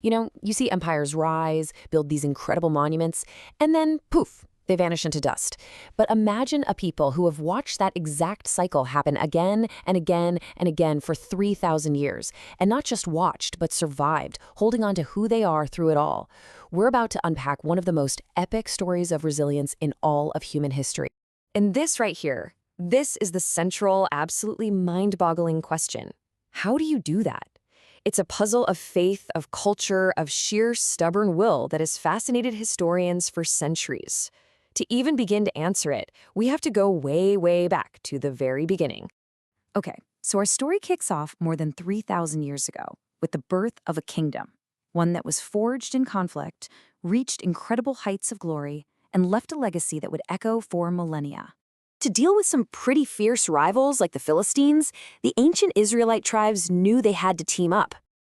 You know, you see empires rise, build these incredible monuments, and then poof, they vanish into dust. But imagine a people who have watched that exact cycle happen again and again and again for 3,000 years, and not just watched, but survived, holding on to who they are through it all. We're about to unpack one of the most epic stories of resilience in all of human history. And this right here, this is the central, absolutely mind-boggling question. How do you do that? It's a puzzle of faith, of culture, of sheer stubborn will that has fascinated historians for centuries. To even begin to answer it, we have to go way, way back to the very beginning. Okay, so our story kicks off more than 3,000 years ago with the birth of a kingdom, one that was forged in conflict, reached incredible heights of glory, and left a legacy that would echo for millennia. To deal with some pretty fierce rivals like the Philistines, the ancient Israelite tribes knew they had to team up.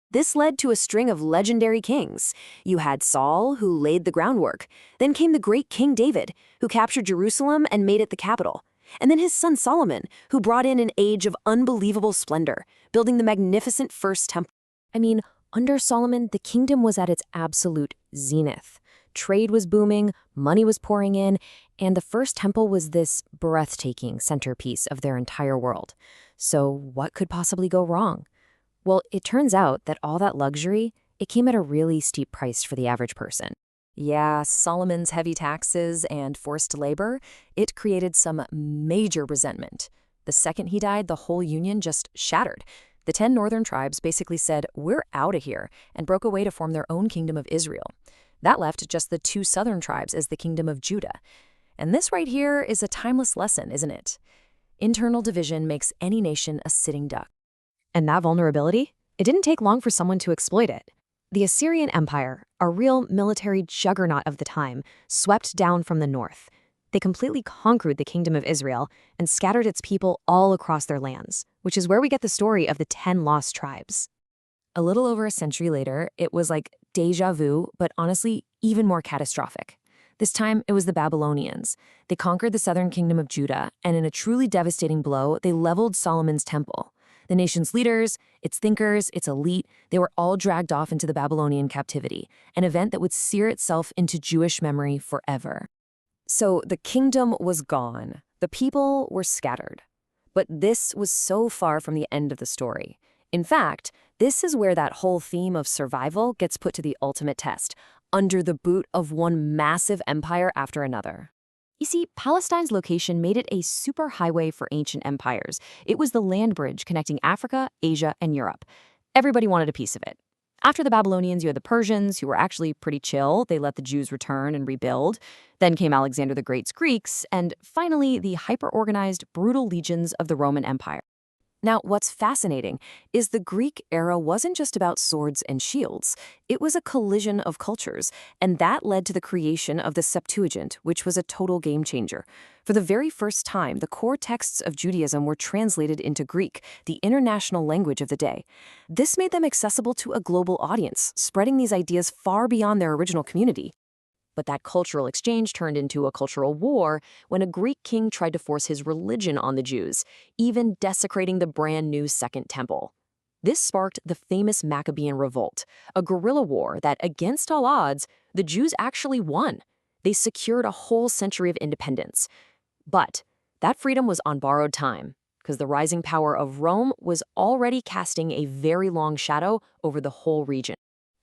This led to a string of legendary kings. You had Saul, who laid the groundwork. Then came the great King David, who captured Jerusalem and made it the capital. And then his son Solomon, who brought in an age of unbelievable splendor, building the magnificent First Temple. I mean, under Solomon, the kingdom was at its absolute zenith. Trade was booming, money was pouring in, and the First Temple was this breathtaking centerpiece of their entire world. So what could possibly go wrong? Well, it turns out that all that luxury, it came at a really steep price for the average person. Yeah, Solomon's heavy taxes and forced labor, it created some major resentment. The second he died, the whole union just shattered. The 10 northern tribes basically said, "We're out of here," and broke away to form their own kingdom of Israel. That left just the 2 southern tribes as the kingdom of Judah. And this right here is a timeless lesson, isn't it? Internal division makes any nation a sitting duck. And that vulnerability? It didn't take long for someone to exploit it. The Assyrian Empire, a real military juggernaut of the time, swept down from the north. They completely conquered the kingdom of Israel and scattered its people all across their lands, which is where we get the story of the 10 lost tribes. A little over a century later, it was like déjà vu, but honestly, even more catastrophic. This time, it was the Babylonians. They conquered the southern kingdom of Judah, and in a truly devastating blow, they leveled Solomon's temple. The nation's leaders, its thinkers, its elite, they were all dragged off into the Babylonian captivity, an event that would sear itself into Jewish memory forever. So the kingdom was gone. The people were scattered. But this was so far from the end of the story. In fact, this is where that whole theme of survival gets put to the ultimate test, under the boot of one massive empire after another. You see, Palestine's location made it a superhighway for ancient empires. It was the land bridge connecting Africa, Asia, and Europe. Everybody wanted a piece of it. After the Babylonians, you had the Persians, who were actually pretty chill. They let the Jews return and rebuild. Then came Alexander the Great's Greeks, and finally, the hyper-organized, brutal legions of the Roman Empire. Now, what's fascinating is the Greek era wasn't just about swords and shields. It was a collision of cultures, and that led to the creation of the Septuagint, which was a total game changer. For the very first time, the core texts of Judaism were translated into Greek, the international language of the day. This made them accessible to a global audience, spreading these ideas far beyond their original community. But that cultural exchange turned into a cultural war when a Greek king tried to force his religion on the Jews, even desecrating the brand new Second Temple. This sparked the famous Maccabean Revolt, a guerrilla war that, against all odds, the Jews actually won. They secured a whole century of independence. But that freedom was on borrowed time, because the rising power of Rome was already casting a very long shadow over the whole region.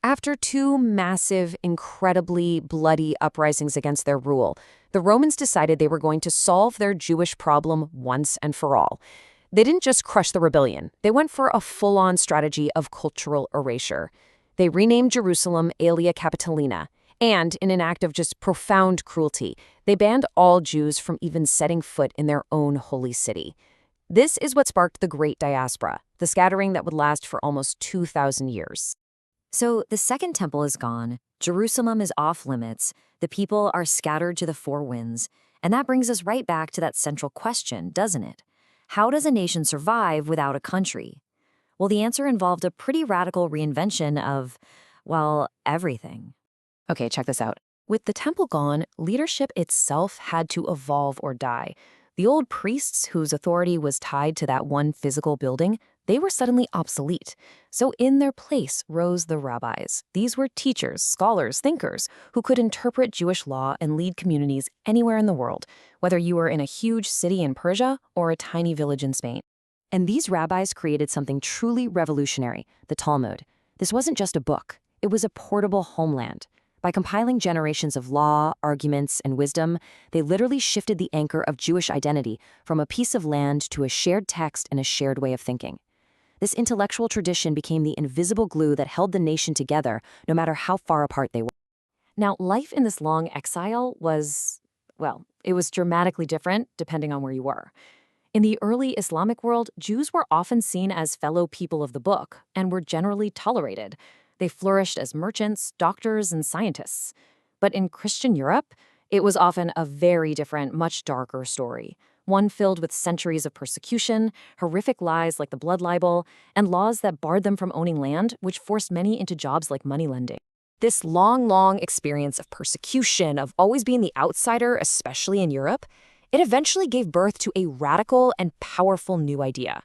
After 2 massive, incredibly bloody uprisings against their rule, the Romans decided they were going to solve their Jewish problem once and for all. They didn't just crush the rebellion. They went for a full-on strategy of cultural erasure. They renamed Jerusalem Aelia Capitolina, and in an act of just profound cruelty, they banned all Jews from even setting foot in their own holy city. This is what sparked the Great Diaspora, the scattering that would last for almost 2,000 years. So the Second Temple is gone, Jerusalem is off limits, the people are scattered to the 4 winds, and that brings us right back to that central question, doesn't it? How does a nation survive without a country? Well, the answer involved a pretty radical reinvention of, well, everything. Okay, check this out. With the temple gone, leadership itself had to evolve or die. The old priests, whose authority was tied to that one physical building, they were suddenly obsolete. So in their place rose the rabbis. These were teachers, scholars, thinkers who could interpret Jewish law and lead communities anywhere in the world, whether you were in a huge city in Persia or a tiny village in Spain. And these rabbis created something truly revolutionary, the Talmud. This wasn't just a book. It was a portable homeland. By compiling generations of law, arguments, and wisdom, they literally shifted the anchor of Jewish identity from a piece of land to a shared text and a shared way of thinking. This intellectual tradition became the invisible glue that held the nation together, no matter how far apart they were. Now, life in this long exile was, well, it was dramatically different depending on where you were. In the early Islamic world, Jews were often seen as fellow people of the book and were generally tolerated. They flourished as merchants, doctors, and scientists. But in Christian Europe, it was often a very different, much darker story, one filled with centuries of persecution, horrific lies like the blood libel, and laws that barred them from owning land, which forced many into jobs like moneylending. This long experience of persecution, of always being the outsider, especially in Europe, it eventually gave birth to a radical and powerful new idea,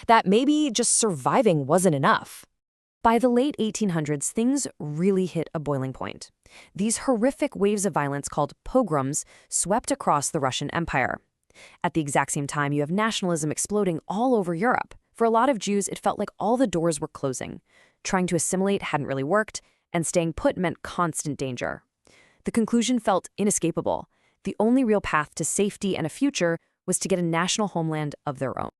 that maybe just surviving wasn't enough. By the late 1800s, things really hit a boiling point. These horrific waves of violence called pogroms swept across the Russian Empire. At the exact same time, you have nationalism exploding all over Europe. For a lot of Jews, it felt like all the doors were closing. Trying to assimilate hadn't really worked, and staying put meant constant danger. The conclusion felt inescapable. The only real path to safety and a future was to get a national homeland of their own.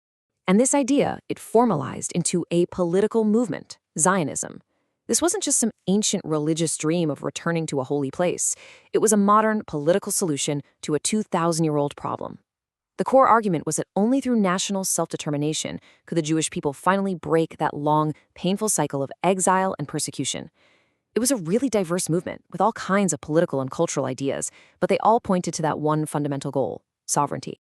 And this idea, it formalized into a political movement, Zionism. This wasn't just some ancient religious dream of returning to a holy place. It was a modern political solution to a 2,000-year-old problem. The core argument was that only through national self-determination could the Jewish people finally break that long, painful cycle of exile and persecution. It was a really diverse movement with all kinds of political and cultural ideas, but they all pointed to that one fundamental goal, sovereignty.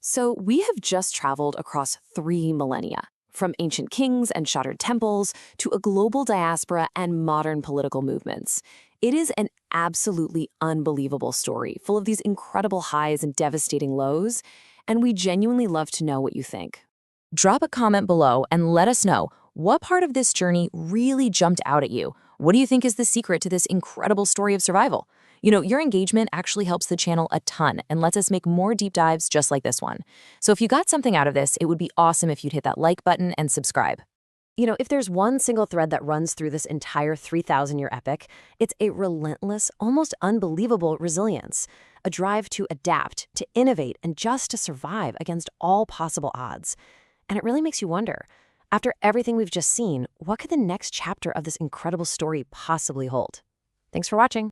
So we have just traveled across 3 millennia, from ancient kings and shattered temples to a global diaspora and modern political movements. It is an absolutely unbelievable story, full of these incredible highs and devastating lows, and we genuinely love to know what you think. Drop a comment below and let us know what part of this journey really jumped out at you. What do you think is the secret to this incredible story of survival? Your engagement actually helps the channel a ton and lets us make more deep dives just like this one. So if you got something out of this, it would be awesome if you'd hit that like button and subscribe. If there's one single thread that runs through this entire 3,000-year epic, it's a relentless, almost unbelievable resilience, a drive to adapt, to innovate, and just to survive against all possible odds. And it really makes you wonder, after everything we've just seen, what could the next chapter of this incredible story possibly hold? Thanks for watching.